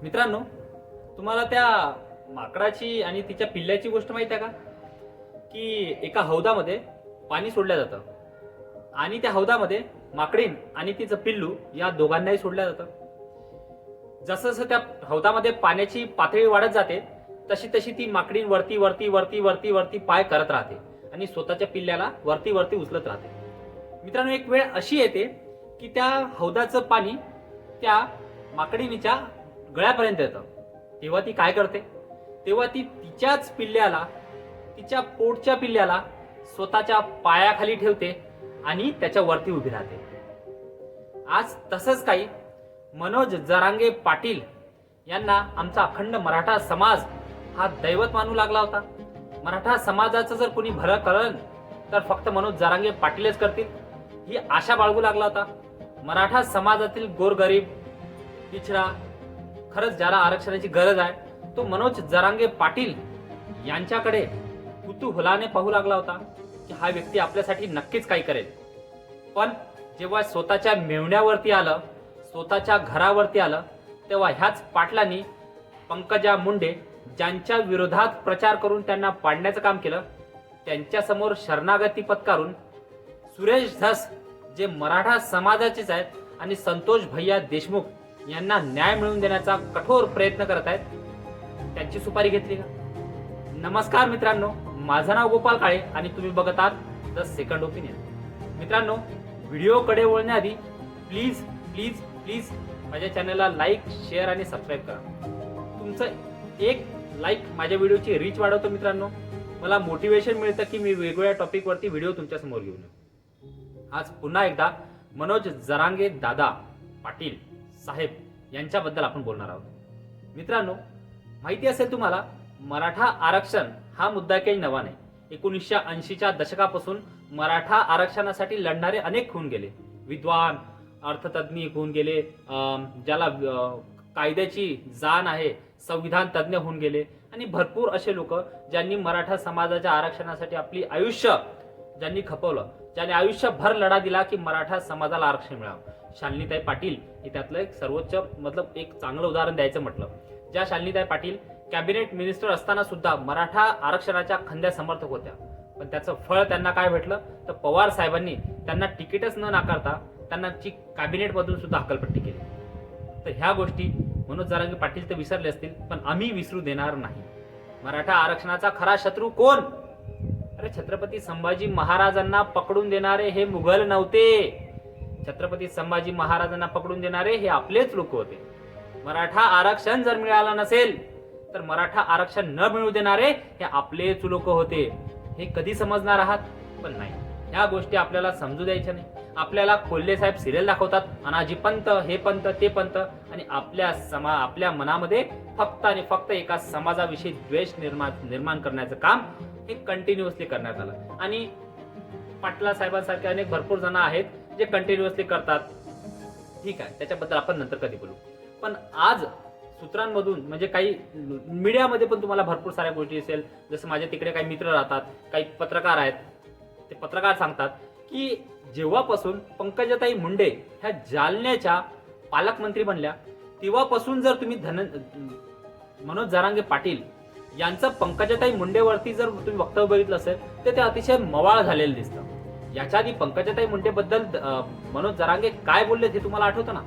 मित्रांनो, तुम्हाला त्या माकडाची आणि तिच्या पिल्ल्याची गोष्ट माहिती आहे का? की एका हौदामध्ये पाणी सोडलं जातं आणि त्या हौदामध्ये माकडीण आणि तिचं पिल्लू या दोघांनाही सोडलं जातं. जसं जसं त्या हौदामध्ये पाण्याची पातळी वाढत जाते तशी तशी ती माकडीण वरती वरती वरती वरती वरती पाय करत राहते आणि स्वतःच्या पिल्ल्याला वरती वरती उचलत राहते. मित्रांनो, एक वेळ अशी येते की त्या हौदाचं पाणी त्या माकडीणीच्या गळ्यापर्यंत येतं. तेव्हा ती काय करते? तेव्हा ती तिच्याच पिल्ल्याला, तिच्या पोटच्या पिल्ल्याला स्वतःच्या पायाखाली ठेवते आणि त्याच्या वरती उभी राहते. आज तसंच काही मनोज जरांगे पाटील यांना आमचा अखंड मराठा समाज हा दैवत मानू लागला होता. मराठा समाजाचं जर कोणी भलं करेल तर फक्त मनोज जरांगे पाटीलच करतील ही आशा बाळगू लागला होता. मराठा समाजातील गोरगरीब, पिछडा, खरंच ज्याला आरक्षणाची गरज आहे तो मनोज जरांगे पाटील यांच्याकडे कुतूहलाने पाहू लागला होता की हा व्यक्ती आपल्यासाठी नक्कीच काही करेल. पण जेव्हा स्वतःच्या मेव्हण्यावरती आलं, स्वतःच्या घरावरती आलं, तेव्हा ह्याच पाटलांनी पंकजा मुंडे ज्यांच्या विरोधात प्रचार करून त्यांना पाडण्याचं काम केलं, त्यांच्यासमोर शरणागती पत्करून सुरेश धस जे मराठा समाजाचेच आहेत आणि संतोष भैया देशमुख यांना न्याय मिळवून देण्याचा कठोर प्रयत्न करत आहेत, त्यांची सुपारी घेतली का? नमस्कार मित्रांनो, माझं नाव गोपाल काळे आणि तुम्ही बघत आहात द सेकंड ओपिनियन. मित्रांनो, व्हिडिओकडे वळण्याआधी प्लीज प्लीज प्लीज माझ्या चॅनलला लाईक, शेअर आणि सबस्क्राईब करा. तुमचं एक लाईक माझ्या व्हिडिओची रीच वाढवतो. मित्रांनो, मला मोटिवेशन मिळतं की मी वेगवेगळ्या टॉपिकवरती व्हिडिओ तुमच्या समोर घेऊन येऊ. आज पुन्हा एकदा मनोज जरांगे दादा पाटील साहेब यांच्याबद्दल आपण बोलणार आहोत. मित्रांनो, माहिती असेल तुम्हाला, मराठा आरक्षण हा मुद्दा काही नवा नाही. 1980च्या दशकापासून मराठा आरक्षणासाठी लढणारे अनेक होऊन गेले. विद्वान, अर्थतज्ञ होऊन गेले, ज्याला कायद्याची जाण आहे, संविधान तज्ञ होऊन गेले आणि भरपूर असे लोक ज्यांनी मराठा समाजाच्या आरक्षणासाठी आपली आयुष्य ज्यांनी खपवलं, ज्यांनी आयुष्यभर लढा दिला की मराठा समाजाला आरक्षण मिळावं. शालिनीताई पाटील हे त्यातलं एक सर्वोच्च एक चांगलं उदाहरण द्यायचं म्हटलं. ज्या शालिनीताई पाटील कॅबिनेट मिनिस्टर असताना सुद्धा मराठा आरक्षणाच्या खंद्या समर्थक होत्या, पण त्याचं फळ त्यांना काय भेटलं तर पवार साहेबांनी त्यांना तिकीटच न नाकारता त्यांना कॅबिनेटमधून सुद्धा हकलपट्टी केली. तर ह्या गोष्टी मनोज जरांगे पाटील तर विसरले असतील, पण आम्ही विसरू देणार नाही. मराठा आरक्षणाचा खरा शत्रू कोण? अरे, छत्रपती संभाजी महाराजांना पकडून देणारे हे मुघल नव्हते. छत्रपती संभाजी महाराजांना पकडून देणारे हे आपलेच लोक होते. मराठा आरक्षण जर मिळालं नसेल तर मराठा आरक्षण न मिळू देणारे हे आपलेच लोक होते. हे कधी समजणार आहात? पण नाही, ह्या गोष्टी आपल्याला समजू द्यायच्या नाही. आपल्याला कोल्हे साहेब सिरियल दाखवतात, अनाजी पंत, हे पंत, ते पंत, आणि आपल्या मनामध्ये फक्त आणि फक्त एका समाजाविषयी द्वेष निर्माण करण्याचं काम हे कंटिन्युअसली करण्यात आलं. आणि पाटला साहेबांसारखे अनेक भरपूर जण आहेत जे कंटिन्युअसली करतात. ठीक आहे, त्याच्याबद्दल आपण नंतर कधी बोलू. पण आज सूत्रांमधून म्हणजे काही मीडियामध्ये पण तुम्हाला भरपूर साऱ्या गोष्टी असेल. जसं माझ्या तिकडे काही मित्र राहतात, काही पत्रकार आहेत, ते पत्रकार सांगतात की जेव्हापासून पंकजाताई मुंडे ह्या जालन्याच्या पालकमंत्री बनल्या तेव्हापासून जर तुम्ही मनोज जरांगे पाटील यांचं पंकजाताई मुंडेवरती जर तुम्ही वक्तव्य बघितलं असेल तर ते अतिशय मवाळ झालेलं दिसतं. याच्या आधी पंकजाताई मुंडे बद्दल मनोज जरांगे काय बोलले हे तुम्हाला आठवतं ना?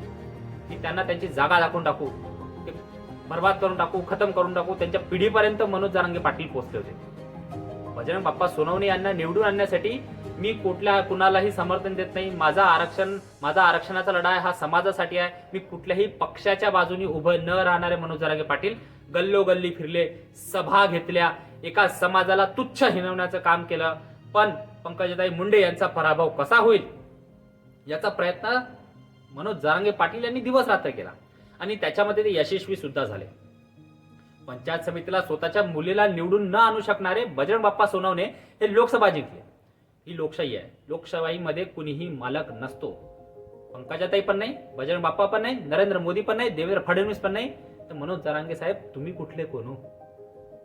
की त्यांना त्यांची जागा दाखवून टाकू, ते बर्बाद करून टाकू, खतम करून टाकू, त्यांच्या पिढीपर्यंत मनोज जरांगे पाटील पोहोचले होते. बजरंग बाप्पा सोनवणे यांना निवडून आणण्यासाठी मी कुणालाही समर्थन देत नाही. माझा आरक्षणाचा लढा हा समाजासाठी आहे. मी कुठल्याही पक्षाच्या बाजूने उभं न राहणारे मनोज जरांगे पाटील गल्लोगल्ली फिरले, सभा घेतल्या, एका समाजाला तुच्छ हिणवण्याचं काम केलं. पण पंकजाताई मुंडे यांचा पराभव कसा होईल याचा प्रयत्न मनोज जरांगे पाटील यांनी दिवस रात्र केला आणि त्याच्यामध्ये ते यशस्वी सुद्धा झाले. पंचायत समितीला स्वतःच्या मुलीला निवडून न आणू शकणारे बजरंग बाप्पा सोनवणे हे लोकसभा जिंकले. ही लोकशाही आहे. लोकशाहीमध्ये कुणीही मालक नसतो. पंकजाताई पण नाही, बजरंग बाप्पा पण नाही, नरेंद्र मोदी पण नाही, देवेंद्र फडणवीस पण नाही, तर मनोज जरांगे साहेब तुम्ही कुठले कोण हो?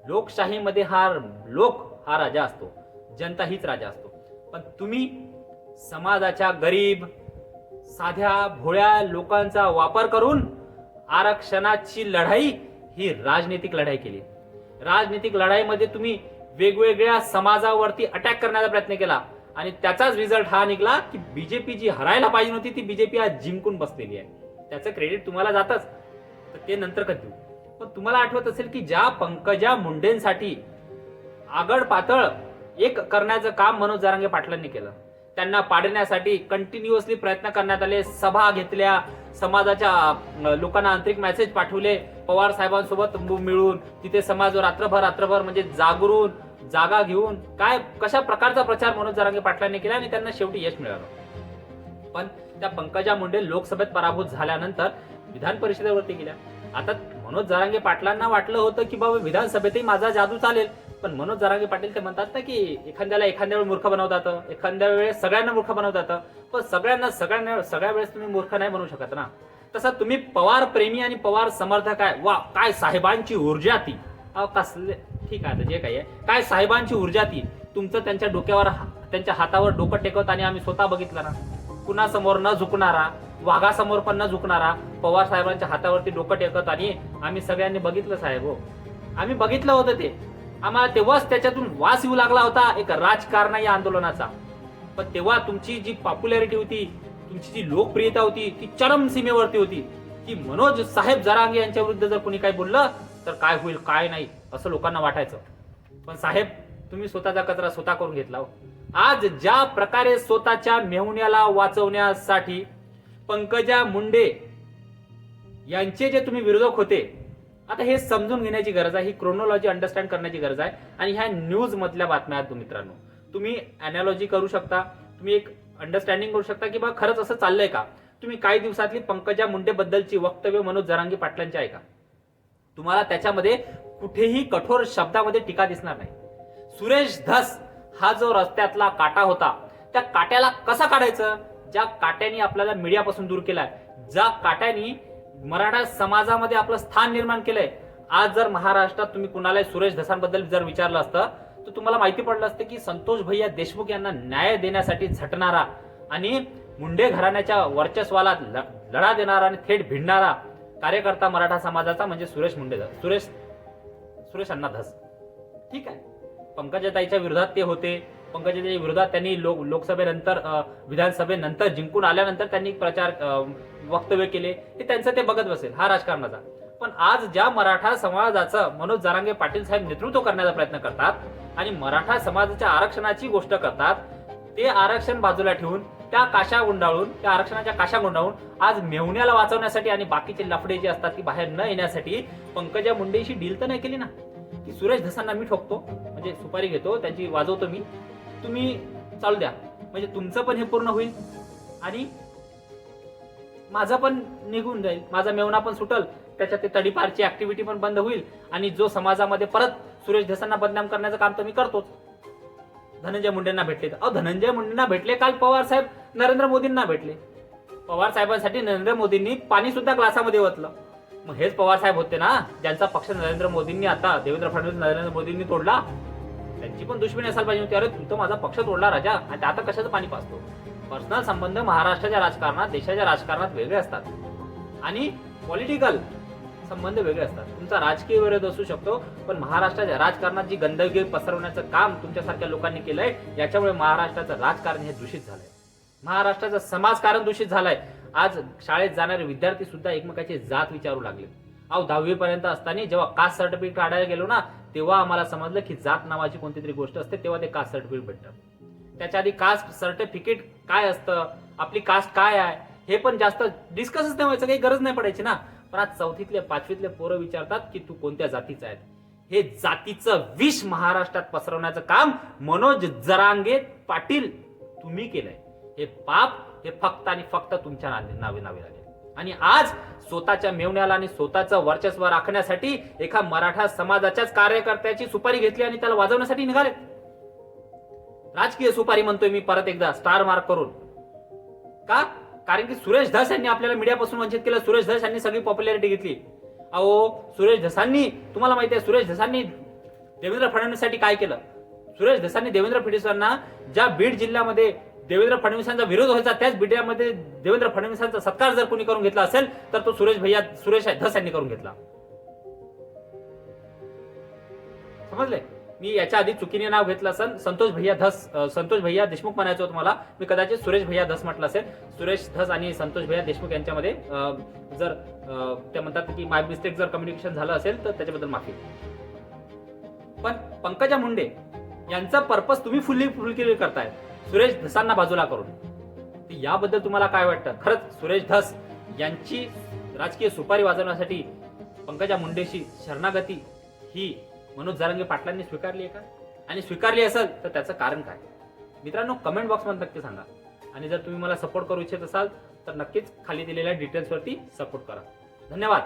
लोकशाहीमध्ये लोक हा राजा असतो, जनता हीच राजा असतो. पण तुम्ही समाजाच्या गरीब, साध्या भोळ्या लोकांचा वापर करून आरक्षणाची लढाई ही राजनीतिक लढाई केली. राजनीतिक लढाईमध्ये तुम्ही वेगवेगळ्या समाजावरती अटॅक करण्याचा प्रयत्न केला आणि त्याचाच रिझल्ट हा निघाला की बीजेपी जी हरायला पाहिजे नव्हती ती बीजेपी आज जिंकून बसलेली आहे. त्याचं क्रेडिट तुम्हाला जातच, तर ते नंतर कधी देऊ. पण तुम्हाला आठवत असेल की ज्या पंकजा मुंडेंसाठी आगड पातळ एक करण्याचं काम मनोज जरांगे पाटलांनी केलं, त्यांना पाडण्यासाठी कंटिन्युअसली प्रयत्न करण्यात आले, सभा घेतल्या, समाजाच्या लोकांना आंतरिक मेसेज पाठवले, पवार साहेबांसोबत मिळून तिथे समाज रात्रभर म्हणजे जागरून जागा घेऊन काय कशा प्रकारचा प्रचार मनोज जरांगे पाटलांनी केला आणि त्यांना शेवटी यश मिळालं. पण त्या पंकजा मुंडे लोकसभेत पराभूत झाल्यानंतर विधान परिषदेवरती गेल्या. आता मनोज जरांगे पाटलांना वाटलं होतं की बाबा विधानसभेतही माझा जादू चालेल, पण मनोज जरांगे पाटील ते म्हणतात ना की एखाद्या वेळेस मूर्ख बनवतात, एखाद्या वेळेस सगळ्यांना मूर्ख बनवतात, पण सगळ्या वेळेस तुम्ही मूर्ख नाही बनवू शकत ना. तसं तुम्ही पवार प्रेमी आणि पवार समर्थक आहे, वा काय साहेबांची ऊर्जा ती, कसले ठीक आहे जे काही आहे, काय साहेबांची ऊर्जा ती, तुमचं त्यांच्या डोक्यावर त्यांच्या हातावर डोकं टेकवत आणि आम्ही स्वतः बघितलं ना, कुणासमोर न झुकणारा, वाघासमोर पण न झुकणारा पवार साहेबांच्या हातावरती डोकं टेकत आणि आम्ही सगळ्यांनी बघितलं साहेब. हो, आम्ही बघितलं होतं ते, आम्हाला तेव्हाच त्याच्यातून वास येऊ लागला होता एक राजकारण या आंदोलनाचा. पण तेव्हा तुमची जी पॉप्युलॅरिटी होती, तुमची जी लोकप्रियता होती ती चरम सीमेवरती होती की मनोज साहेब जरांगे यांच्या विरुद्ध जर कोणी काही बोललं तर काय होईल काय नाही असं लोकांना वाटायचं. पण साहेब तुम्ही स्वतःचा कचरा स्वतः करून घेतला. आज ज्या प्रकारे स्वतःच्या मेहुण्याला वाचवण्यासाठी पंकजा मुंडे यांचे जे तुम्ही विरोधक होते, आता हे समजून घेण्याची गरज आहे, ही क्रोनॉलॉजी अंडरस्टँड करण्याची गरज आहे. आणि ह्या न्यूज मधल्या बातम्या आहेत मित्रांनो, तुम्ही अॅनालॉजी करू शकता, तुम्ही एक अंडरस्टँडिंग करू शकता की बा खरंच असं चाललंय का. तुम्ही काही दिवसातली पंकजा मुंडे बद्दलची वक्तव्य मनोज जरांगे पाटलांची ऐका, तुम्हाला त्याच्यामध्ये कुठेही कठोर शब्दामध्ये टीका दिसणार नाही. सुरेश धस हा जो रस्त्यातला काटा होता, त्या काट्याला कसा काढायचं, ज्या काट्याने आपल्याला मीडियापासून दूर केलाय, ज्या काट्याने मराठा समाजामध्ये आपलं स्थान निर्माण केलंय. आज जर महाराष्ट्रात तुम्ही कुणाला सुरेश धसांबद्दल जर विचारलं असतं तर तुम्हाला माहिती पडलं असतं की संतोष भैया देशमुख यांना न्याय देण्यासाठी झटणारा आणि मुंडे घराण्याच्या वर्चस्वाला लढा देणारा आणि थेट भिडणारा कार्यकर्ता मराठा समाजाचा म्हणजे सुरेश अण्णा धस. ठीक आहे, पंकजाताईच्या विरोधात ते होते, पंकजाताईच्या विरोधात त्यांनी लोकसभेनंतर विधानसभेनंतर जिंकून आल्यानंतर त्यांनी प्रचार वक्तव्य केले, हे त्यांचं ते बघत बसेल, हा राजकारणाचा. पण आज ज्या मराठा समाजाचं मनोज जरांगे पाटील साहेब नेतृत्व करण्याचा प्रयत्न करतात आणि मराठा समाजाच्या आरक्षणाची गोष्ट करतात, ते आरक्षण बाजूला ठेवून त्या आरक्षणाच्या काशा गुंडाळून आज मेहुण्याला वाचवण्यासाठी आणि बाकीचे लफडे जे असतात ती बाहेर न येण्यासाठी पंकजा मुंडेशी डील तर नाही केली ना की सुरेश धसांना मी ठोकतो, म्हणजे सुपारी घेतो, त्यांची वाजवतो मी, तुम्ही चालू द्या, म्हणजे तुमचं पण हे पूर्ण होईल आणि माझा पण निघून जाईल, माझा मेवना पण सुटल, त्याच्यात ते तडीपारची ऍक्टिव्हिटी पण बंद होईल आणि जो समाजामध्ये परत सुरेश धसांना बदनाम करण्याचं काम तर मी करतोच. धनंजय मुंडेंना भेटले, धनंजय मुंडेंना भेटले काल पवार साहेब नरेंद्र मोदींना भेटले. पवार साहेबांसाठी नरेंद्र मोदींनी पाणी सुद्धा ग्लासामध्ये ओतलं. मग हेच पवार साहेब होते ना ज्यांचा पक्ष नरेंद्र मोदींनी, आता देवेंद्र फडणवीस नरेंद्र मोदींनी तोडला. त्यांची पण दुश्मनी असायला पाहिजे होती, अरे तू तर माझा पक्ष तोडला राजा आणि आता कशाचं पाणी पाचतो. पर्सनल संबंध महाराष्ट्राच्या राजकारणात, देशाच्या राजकारणात वेगळे असतात आणि पॉलिटिकल संबंध वेगळे असतात. तुमचा राजकीय विरोध असू शकतो, पण महाराष्ट्राच्या राजकारणात जी गंदगी पसरवण्याचं काम तुमच्यासारख्या लोकांनी केलंय, याच्यामुळे महाराष्ट्राचं राजकारण हे दूषित झालंय, महाराष्ट्राचं समाजकारण दूषित झालंय. आज शाळेत जाणारे विद्यार्थी सुद्धा एकमेकाची जात विचारू लागले. 10वी पर्यंत असताना जेव्हा कास्ट सर्टिफिकेट काढायला गेलो ना, तेव्हा आम्हाला समजलं की जात नावाची कोणती तरी गोष्ट असते, तेव्हा ते कास्ट सर्टिफिकेट भेटतं. त्याच्या आधी कास्ट सर्टिफिकेट काय असतं, आपली कास्ट काय आहे, हे पण जास्त डिस्कसच नाही व्हायचं, काही गरज नाही पडायची ना. पण आज 4थीतले 5वीतले पोरं विचारतात की तू कोणत्या जातीचा आहे. हे जातीचं विष महाराष्ट्रात पसरवण्याचं काम मनोज जरांगे पाटील तुम्ही केलंय. हे पाप हे फक्त आणि फक्त तुमच्या नावे लागेल. आणि आज स्वतःच्या मेवण्याला आणि स्वतःचं वर्चस्व राखण्यासाठी एका मराठा समाजाच्याच कार्यकर्त्याची सुपारी घेतली आणि त्याला वाजवण्यासाठी निघाले. राजकीय सुपारी म्हणतोय मी परत एकदा स्टार मार्क करून. का? कारण की सुरेश धस यांनी आपल्याला मीडियापासून वंचित केलं. सुरेश धस यांनी सगळी पॉप्युलॅरिटी घेतली. अहो सुरेश धसांनी, तुम्हाला माहिती आहे सुरेश धसांनी देवेंद्र फडणवीससाठी काय केलं. सुरेश धसांनी देवेंद्र फडणवीसांना ज्या बीड जिल्ह्यामध्ये देवेंद्र फडणवीसांचा विरोध व्हायचा त्याच मीडियामध्ये देवेंद्र फडणवीसांचा सत्कार जर कोणी करून घेतला असेल तर तो सुरेश धस यांनी करून घेतला. समजले? मी याच्या आधी चुकीने नाव घेतलं असेल, संतोष भैया देशमुख म्हणायचं होतं मला, मी कदाचित सुरेश भैया धस म्हटलं असेल. सुरेश धस आणि संतोष भैया देशमुख यांच्यामध्ये जर ते म्हणतात की माय मिस्टेक जर कम्युनिकेशन झालं असेल तर त्याच्याबद्दल माफी. पण पंकजा मुंडे यांचा पर्पज तुम्ही फुलफिल करताय सुरेश धसांना बाजूला करून. याबद्दल तुम्हाला काय वाटतं? खरंच सुरेश धस यांची राजकीय सुपारी वाजवण्यासाठी पंकजा मुंडेशी शरणागती ही मनोज जरांगे पाटलांनी स्वीकारली आहे का? आणि स्वीकारली असेल तर त्याचं कारण काय? मित्रांनो, कमेंट बॉक्समध्ये नक्की सांगा. आणि जर तुम्ही मला सपोर्ट करू इच्छित असाल तर नक्कीच खाली दिलेल्या डिटेल्सवरती सपोर्ट करा. धन्यवाद.